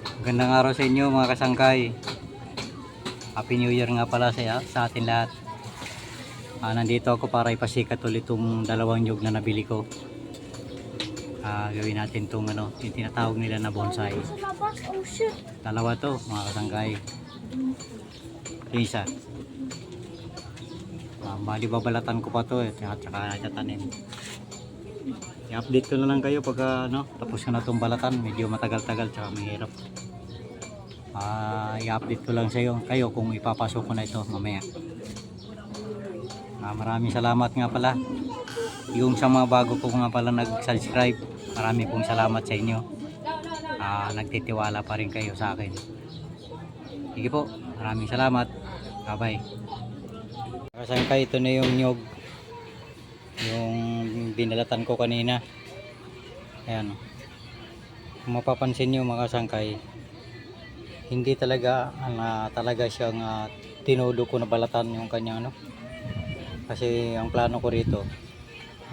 Magandang araw sa inyo mga kasangkay. Happy New Year nga pala sa atin lahat. Nandito ako para ipasikat ulit itong dalawang nyug na nabili ko. Gawin natin itong yung tinatawag nila na bonsai. Dalawa to mga kasangkay. Isa. Bali babalatan ko pa to at saka tatanim. I-update ko na lang kayo pag tapos na itong balatan. Medyo matagal-tagal tsaka mahirap. I-update ko lang sa kayo kung ipapasok ko na ito mamaya. Maraming salamat nga pala yung sa mga bago ko nga pala nag-subscribe. Maraming pong salamat sa inyo. Nagtitiwala pa rin kayo sa akin. Sige po, maraming salamat. Bye bye. Kasangkay, ito na yung nyog yung binalatan ko kanina. Ayan, kung mapapansin nyo mga kasangkay, hindi talaga talaga siyang tinudo ko na balatan yung kanyang kasi ang plano ko rito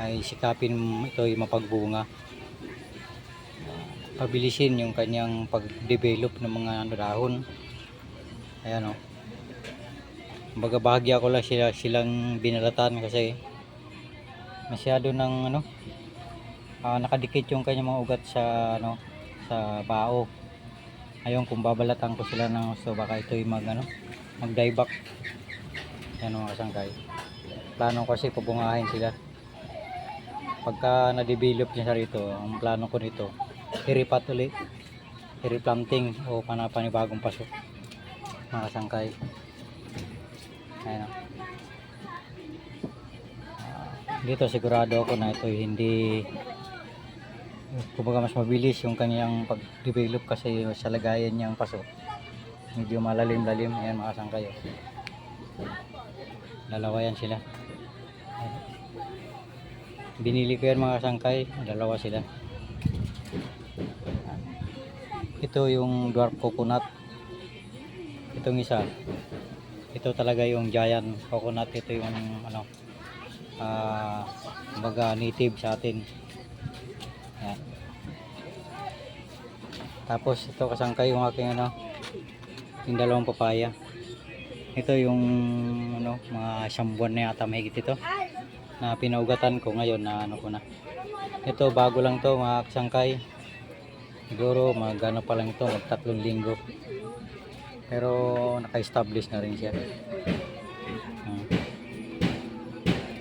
ay sikapin ito ay mapagbunga, pabilisin yung kanyang pag-develop ng mga dahon. Ayan kumbaga bahagya ko lang silang binalatan kasi masyado ng nakadikit yung kanyang mga ugat sa sa bao. Ayun, kung babalatan ko sila ng gusto, baka ito'y mag-dieback. Yan mga kasangkay. Plano ko kasi pabungahin sila. Pagka na-develop niya rito, ang plano ko nito, i-repat ulit, i-replanting o panibagong paso. Mga kasangkay. Ayan. Dito sigurado ako na ito'y hindi, kumbaga mas mabilis yung kanyang pag-develop kasi sa lagayan niyang paso medyo malalim-lalim. Ayan mga kasangkay, dalawa yan sila. Binili ko yan mga kasangkay, dalawa sila. Ito yung dwarf coconut, itong isa, ito talaga yung giant coconut. Ito yung kumbaga native sa atin. Yan. Tapos ito kasangkay yung aking yung dalawang papaya. Ito yung mga isang buwan na yata mahigit ito na pinaugatan ko ngayon na ko na. Ito bago lang to mga kasangkay. Siguro pa lang ito, mag 3 linggo. Pero naka-establish na rin siya.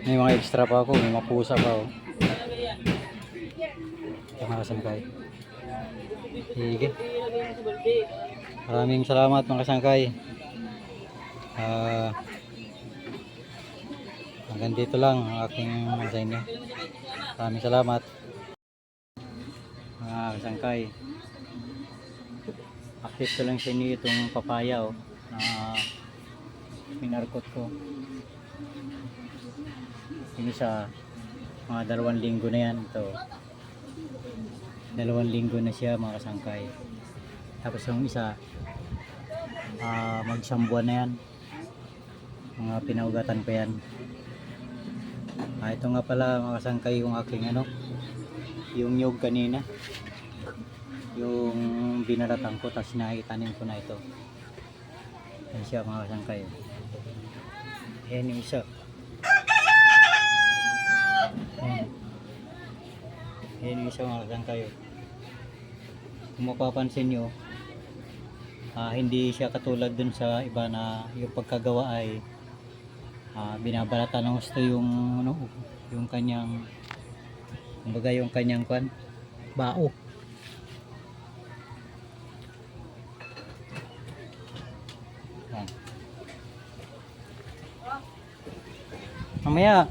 May mga extra pa ako, may mga pusa pa mga kasangkay. Sige. Maraming salamat mga kasangkay. Hanggang dito lang ang aking sa inyo. Maraming salamat mga kasangkay. Update ko lang sa inyo itong papaya na minarkot ko. Yung isa, mga 2 linggo na yan. Ito 2 linggo na siya mga kasangkay. Tapos yung isa mag-1 buwan na yan, mga pinaugatan pa yan. Ito nga pala mga kasangkay yung aking yung nyog kanina, yung binalatan ko, tapos nakitanim ko na ito. Yan siya mga kasangkay. Yan yung isa. Yan yung isa mga kasangkay. Kung mapapansin nyo, hindi siya katulad dun sa iba na yung pagkagawa ay binabalatan ng gusto yung kanyang, kumbaga yung kanyang bao. Mamaya